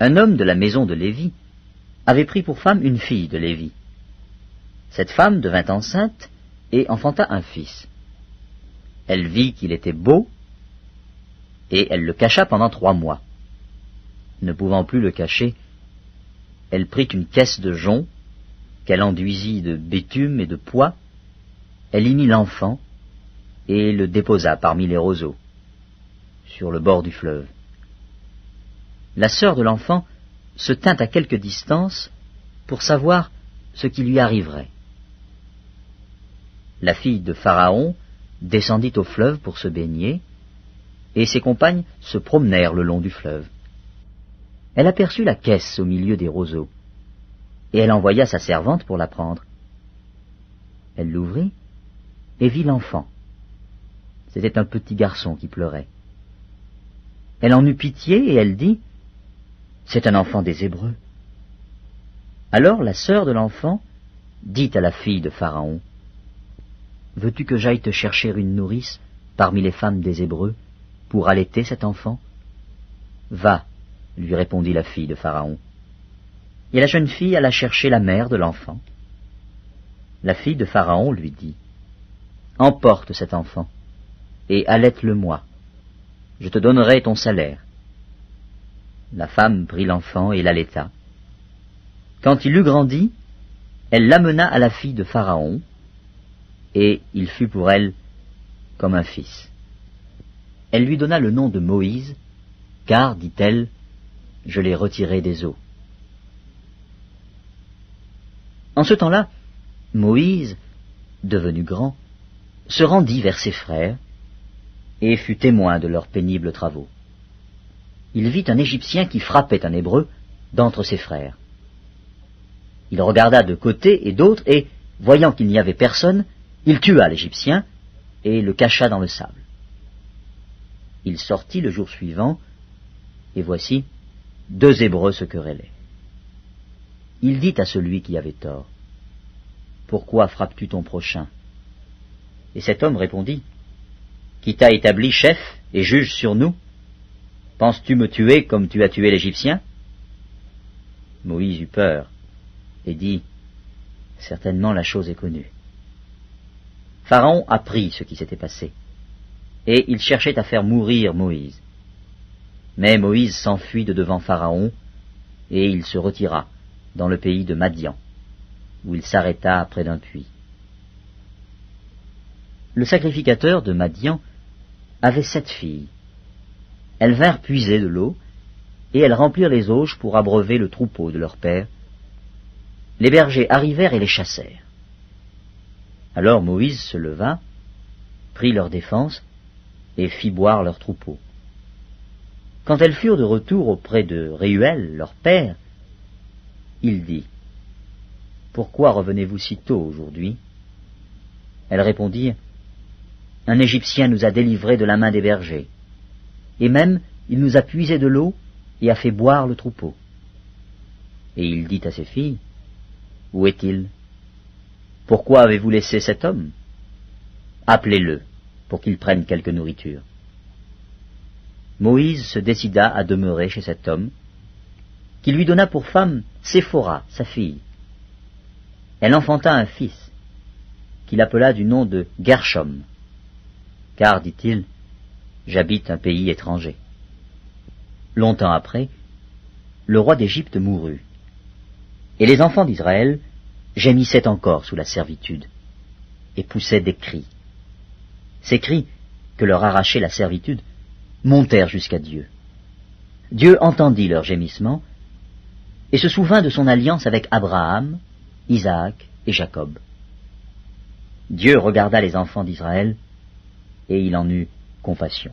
Un homme de la maison de Lévi avait pris pour femme une fille de Lévi. Cette femme devint enceinte et enfanta un fils. Elle vit qu'il était beau, et elle le cacha pendant 3 mois. Ne pouvant plus le cacher, elle prit une caisse de jonc, qu'elle enduisit de bitume et de pois, elle y mit l'enfant, et le déposa parmi les roseaux, sur le bord du fleuve. La sœur de l'enfant se tint à quelque distance pour savoir ce qui lui arriverait. La fille de Pharaon descendit au fleuve pour se baigner, et ses compagnes se promenèrent le long du fleuve. Elle aperçut la caisse au milieu des roseaux, et elle envoya sa servante pour la prendre. Elle l'ouvrit et vit l'enfant. C'était un petit garçon qui pleurait. Elle en eut pitié et elle dit, « C'est un enfant des Hébreux. » Alors la sœur de l'enfant dit à la fille de Pharaon, « Veux-tu que j'aille te chercher une nourrice parmi les femmes des Hébreux pour allaiter cet enfant ?»« Va, » lui répondit la fille de Pharaon. Et la jeune fille alla chercher la mère de l'enfant. La fille de Pharaon lui dit, « Emporte cet enfant, et allaite-le-moi. Je te donnerai ton salaire. » La femme prit l'enfant et l'allaita. Quand il eut grandi, elle l'amena à la fille de Pharaon, et il fut pour elle comme un fils. Elle lui donna le nom de Moïse, car, dit-elle, je l'ai retiré des eaux. En ce temps-là, Moïse, devenu grand, se rendit vers ses frères, et fut témoin de leurs pénibles travaux. Il vit un Égyptien qui frappait un Hébreu d'entre ses frères. Il regarda de côté et d'autre, et, voyant qu'il n'y avait personne, il tua l'Égyptien et le cacha dans le sable. Il sortit le jour suivant, et voici, 2 Hébreux se querellaient. Il dit à celui qui avait tort, « Pourquoi frappes-tu ton prochain ?» Et cet homme répondit, « Qui t'a établi chef et juge sur nous? Penses-tu me tuer comme tu as tué l'Égyptien ?» Moïse eut peur et dit, « Certainement la chose est connue. » Pharaon apprit ce qui s'était passé, et il cherchait à faire mourir Moïse. Mais Moïse s'enfuit de devant Pharaon, et il se retira dans le pays de Madian, où il s'arrêta près d'un puits. Le sacrificateur de Madian avait 7 filles. Elles vinrent puiser de l'eau, et elles remplirent les auges pour abreuver le troupeau de leur père. Les bergers arrivèrent et les chassèrent. Alors Moïse se leva, prit leur défense, et fit boire leur troupeau. Quand elles furent de retour auprès de Réuel, leur père, il dit, « Pourquoi revenez-vous si tôt aujourd'hui ?» Elles répondirent, « Un Égyptien nous a délivrés de la main des bergers, et même il nous a puisé de l'eau et a fait boire le troupeau. » Et il dit à ses filles, « Où est-il ? Pourquoi avez-vous laissé cet homme ? Appelez-le, pour qu'il prenne quelque nourriture. » Moïse se décida à demeurer chez cet homme, qui lui donna pour femme Séphora, sa fille. Elle enfanta un fils, qu'il appela du nom de Gershom, car, dit-il, j'habite un pays étranger. Longtemps après, le roi d'Égypte mourut, et les enfants d'Israël gémissaient encore sous la servitude, et poussaient des cris. Ces cris, que leur arrachait la servitude, montèrent jusqu'à Dieu. Dieu entendit leurs gémissements, et se souvint de son alliance avec Abraham, Isaac et Jacob. Dieu regarda les enfants d'Israël, et il en eut compassion.